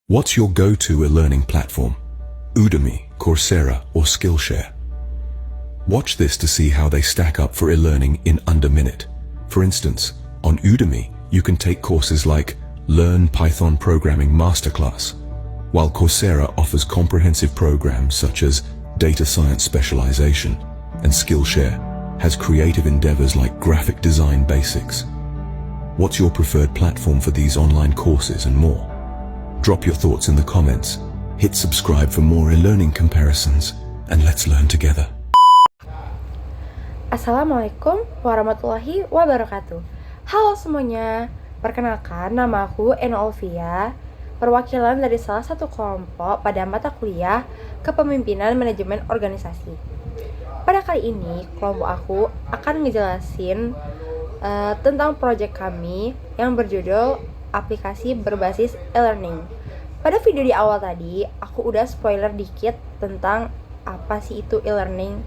What's your go-to e-learning platform? Udemy, Coursera, or Skillshare? Watch this to see how they stack up for e-learning in under minute. For instance, on Udemy, you can take courses like Learn Python Programming Masterclass, while Coursera offers comprehensive programs such as Data Science Specialization, and Skillshare has creative endeavors like Graphic Design Basics. What's your preferred platform for these online courses and more? Drop your thoughts in the comments, hit subscribe for more e-learning comparisons, and let's learn together. Assalamualaikum warahmatullahi wabarakatuh. Halo semuanya, perkenalkan nama aku Eno Olvia, perwakilan dari salah satu kelompok pada mata kuliah Kepemimpinan Manajemen Organisasi. Pada kali ini, kelompok aku akan ngejelasin tentang proyek kami yang berjudul aplikasi berbasis e-learning. Pada video di awal tadi, aku udah spoiler dikit tentang apa sih itu e-learning.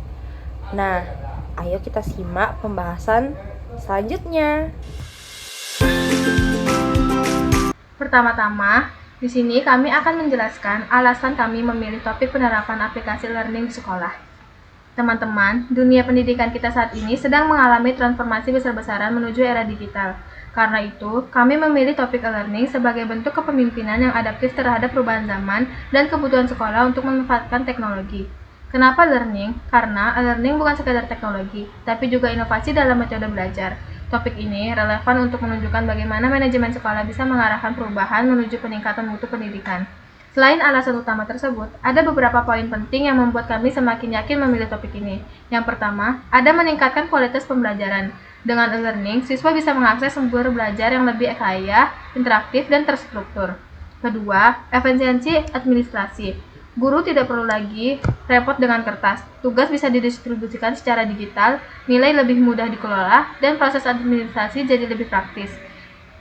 Nah, ayo kita simak pembahasan selanjutnya. Pertama-tama, di sini kami akan menjelaskan alasan kami memilih topik penerapan aplikasi learning di sekolah. Teman-teman, dunia pendidikan kita saat ini sedang mengalami transformasi besar-besaran menuju era digital. Karena itu, kami memilih topik e-learning sebagai bentuk kepemimpinan yang adaptif terhadap perubahan zaman dan kebutuhan sekolah untuk memanfaatkan teknologi. Kenapa learning? Karena e-learning bukan sekedar teknologi, tapi juga inovasi dalam metode belajar. Topik ini relevan untuk menunjukkan bagaimana manajemen sekolah bisa mengarahkan perubahan menuju peningkatan mutu pendidikan. Selain alasan utama tersebut, ada beberapa poin penting yang membuat kami semakin yakin memilih topik ini. Yang pertama, ada meningkatkan kualitas pembelajaran. Dengan e-learning, siswa bisa mengakses sumber belajar yang lebih kaya, interaktif, dan terstruktur. Kedua, efisiensi administrasi. Guru tidak perlu lagi repot dengan kertas, tugas bisa didistribusikan secara digital, nilai lebih mudah dikelola, dan proses administrasi jadi lebih praktis.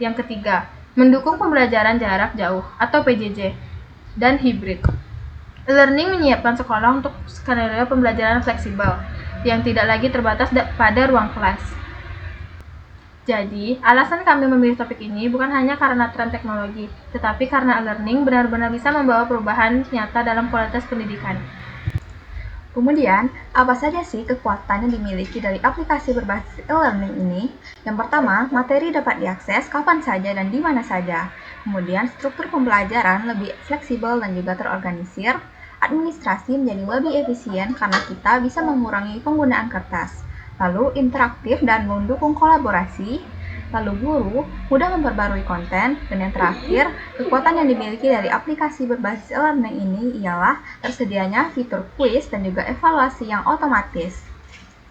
Yang ketiga, mendukung pembelajaran jarak jauh atau PJJ dan hibrid. E-learning menyiapkan sekolah untuk skenario pembelajaran fleksibel yang tidak lagi terbatas pada ruang kelas. Jadi, alasan kami memilih topik ini bukan hanya karena tren teknologi, tetapi karena e-learning benar-benar bisa membawa perubahan nyata dalam kualitas pendidikan. Kemudian, apa saja sih kekuatan yang dimiliki dari aplikasi berbasis e-learning ini? Yang pertama, materi dapat diakses kapan saja dan di mana saja. Kemudian, struktur pembelajaran lebih fleksibel dan juga terorganisir. Administrasi menjadi lebih efisien karena kita bisa mengurangi penggunaan kertas. Lalu, interaktif dan mendukung kolaborasi. Lalu guru mudah memperbarui konten, dan yang terakhir, kekuatan yang dimiliki dari aplikasi berbasis e-learning ini ialah tersedianya fitur kuis dan juga evaluasi yang otomatis.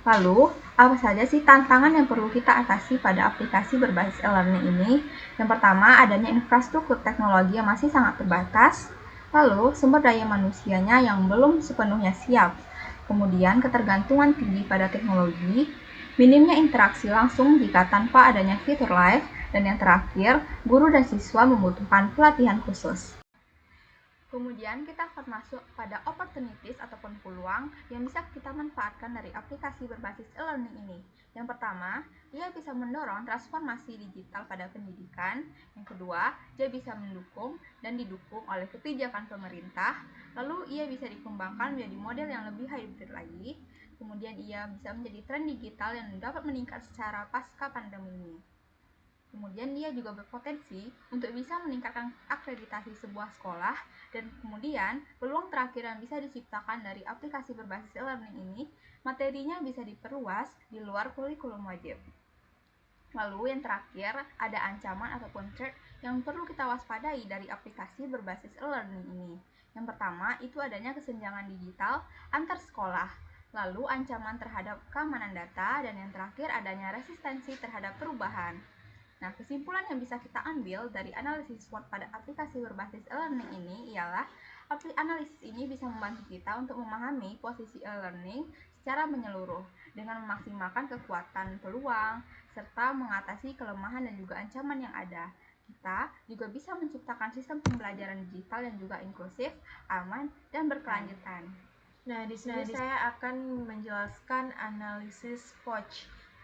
Lalu, apa saja sih tantangan yang perlu kita atasi pada aplikasi berbasis e-learning ini? Yang pertama, adanya infrastruktur teknologi yang masih sangat terbatas. Lalu, sumber daya manusianya yang belum sepenuhnya siap. Kemudian, ketergantungan tinggi pada teknologi, minimnya interaksi langsung jika tanpa adanya fitur live, dan yang terakhir, guru dan siswa membutuhkan pelatihan khusus. Kemudian kita akan masuk pada opportunities ataupun peluang yang bisa kita manfaatkan dari aplikasi berbasis e-learning ini. Yang pertama, ia bisa mendorong transformasi digital pada pendidikan. Yang kedua, dia bisa mendukung dan didukung oleh kebijakan pemerintah. Lalu ia bisa dikembangkan menjadi model yang lebih hybrid lagi. Kemudian ia bisa menjadi tren digital yang dapat meningkat secara pasca pandemi ini. Kemudian dia juga berpotensi untuk bisa meningkatkan akreditasi sebuah sekolah, dan kemudian peluang terakhir yang bisa diciptakan dari aplikasi berbasis e-learning ini, materinya bisa diperluas di luar kurikulum wajib. Lalu yang terakhir, ada ancaman ataupun threat yang perlu kita waspadai dari aplikasi berbasis e-learning ini. Yang pertama, itu adanya kesenjangan digital antar sekolah. Lalu ancaman terhadap keamanan data, dan yang terakhir adanya resistensi terhadap perubahan. Nah, kesimpulan yang bisa kita ambil dari analisis SWOT pada aplikasi berbasis e-learning ini ialah analisis ini bisa membantu kita untuk memahami posisi e-learning secara menyeluruh dengan memaksimalkan kekuatan peluang serta mengatasi kelemahan dan juga ancaman yang ada. Kita juga bisa menciptakan sistem pembelajaran digital yang juga inklusif, aman, dan berkelanjutan. Nah, di sini saya akan menjelaskan analisis SWOT.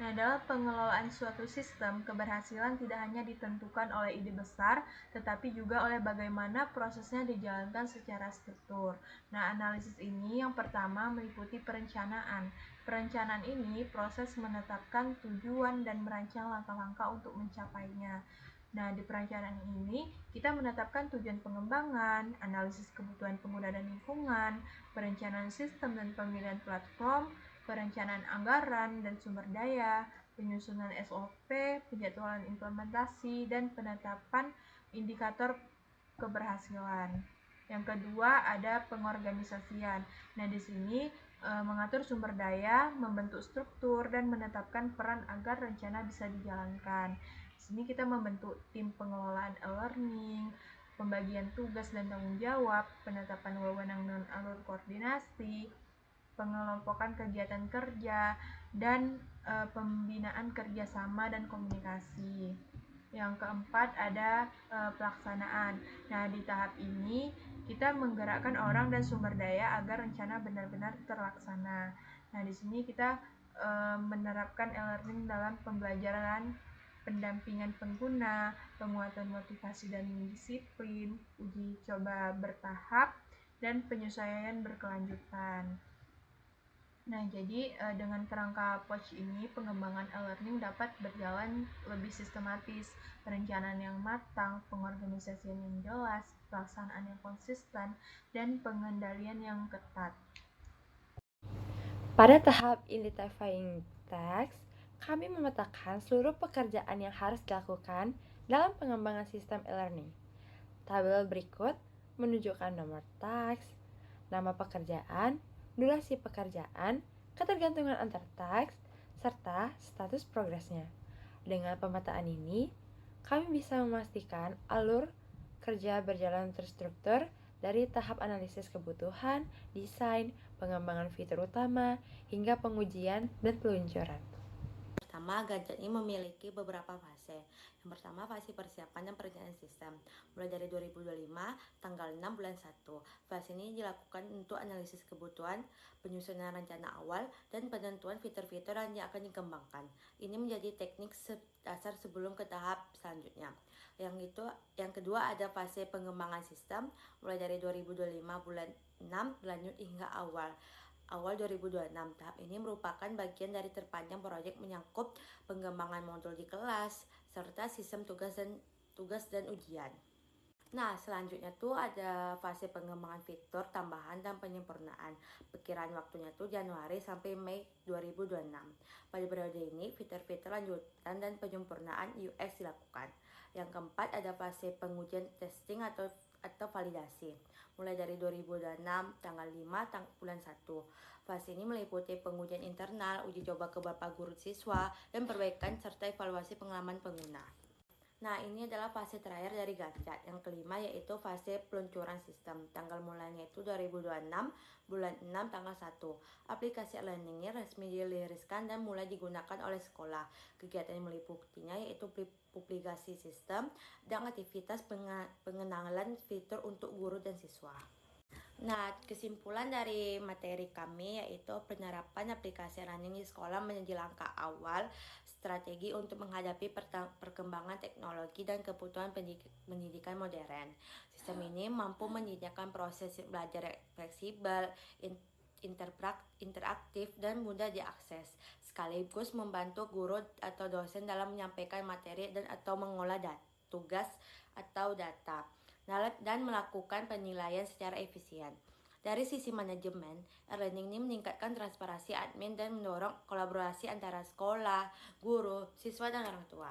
Nah, dalam pengelolaan suatu sistem, keberhasilan tidak hanya ditentukan oleh ide besar, tetapi juga oleh bagaimana prosesnya dijalankan secara struktur. Nah, analisis ini yang pertama meliputi perencanaan. Perencanaan ini proses menetapkan tujuan dan merancang langkah-langkah untuk mencapainya. Nah, di perencanaan ini, kita menetapkan tujuan pengembangan, analisis kebutuhan pengguna dan lingkungan, perencanaan sistem dan pemilihan platform, perencanaan anggaran dan sumber daya, penyusunan SOP, penjadwalan implementasi, dan penetapan indikator keberhasilan. Yang kedua ada pengorganisasian. Nah, di sini mengatur sumber daya, membentuk struktur, dan menetapkan peran agar rencana bisa dijalankan. Di sini kita membentuk tim pengelolaan e-learning, pembagian tugas dan tanggung jawab, penetapan wewenang dan alur koordinasi, pengelompokan kegiatan kerja, dan pembinaan kerjasama dan komunikasi. Yang keempat ada pelaksanaan. Nah, di tahap ini kita menggerakkan orang dan sumber daya agar rencana benar-benar terlaksana. Nah, di sini kita menerapkan e-learning dalam pembelajaran, pendampingan pengguna, penguatan motivasi dan disiplin, uji coba bertahap, dan penyesuaian berkelanjutan. Nah, jadi dengan kerangka POC ini, pengembangan e-learning dapat berjalan lebih sistematis, perencanaan yang matang, pengorganisasian yang jelas, pelaksanaan yang konsisten, dan pengendalian yang ketat. Pada tahap identifying tasks, kami memetakan seluruh pekerjaan yang harus dilakukan dalam pengembangan sistem e-learning. Tabel berikut menunjukkan nomor task, nama pekerjaan, durasi pekerjaan, ketergantungan antar task, serta status progresnya. Dengan pemetaan ini, kami bisa memastikan alur kerja berjalan terstruktur dari tahap analisis kebutuhan, desain, pengembangan fitur utama, hingga pengujian dan peluncuran. Pertama, Ganjar ini memiliki beberapa fase. Yang pertama, fase persiapan dan perencanaan sistem. Mulai dari 2025, tanggal 6 bulan 1. Fase ini dilakukan untuk analisis kebutuhan, penyusunan rencana awal, dan penentuan fitur-fitur yang akan dikembangkan. Ini menjadi teknik dasar sebelum ke tahap selanjutnya. Yang kedua ada fase pengembangan sistem, mulai dari 2025 bulan 6 berlanjut hingga awal 2026. Tahap ini merupakan bagian dari terpanjang proyek menyangkut pengembangan modul di kelas serta sistem tugas dan ujian. Nah, selanjutnya tuh ada fase pengembangan fitur tambahan dan penyempurnaan. Perkiraan waktunya tuh Januari sampai Mei 2026. Pada periode ini, fitur-fitur lanjutan dan penyempurnaan UX dilakukan. Yang keempat ada fase pengujian testing atau validasi. Mulai dari 2026 tanggal 5 bulan 1. Fase ini meliputi pengujian internal, uji coba ke Bapak guru siswa, dan perbaikan serta evaluasi pengalaman pengguna. Nah, ini adalah fase terakhir dari Ganjar. Yang kelima yaitu fase peluncuran sistem. Tanggal mulanya itu 2026 bulan 6 tanggal 1. Aplikasi e-learning ini resmi diriliskan dan mulai digunakan oleh sekolah. Kegiatan yang meliputinya yaitu publikasi sistem dan aktivitas pengenalan fitur untuk guru dan siswa. Nah, kesimpulan dari materi kami yaitu penerapan aplikasi e-learning di sekolah menjadi langkah awal strategi untuk menghadapi perkembangan teknologi dan kebutuhan pendidikan modern. Sistem ini mampu menyediakan proses belajar fleksibel, interaktif, dan mudah diakses, sekaligus membantu guru atau dosen dalam menyampaikan materi dan atau mengolah tugas atau data, dan melakukan penilaian secara efisien. Dari sisi manajemen, e-learning ini meningkatkan transparansi admin dan mendorong kolaborasi antara sekolah, guru, siswa, dan orang tua.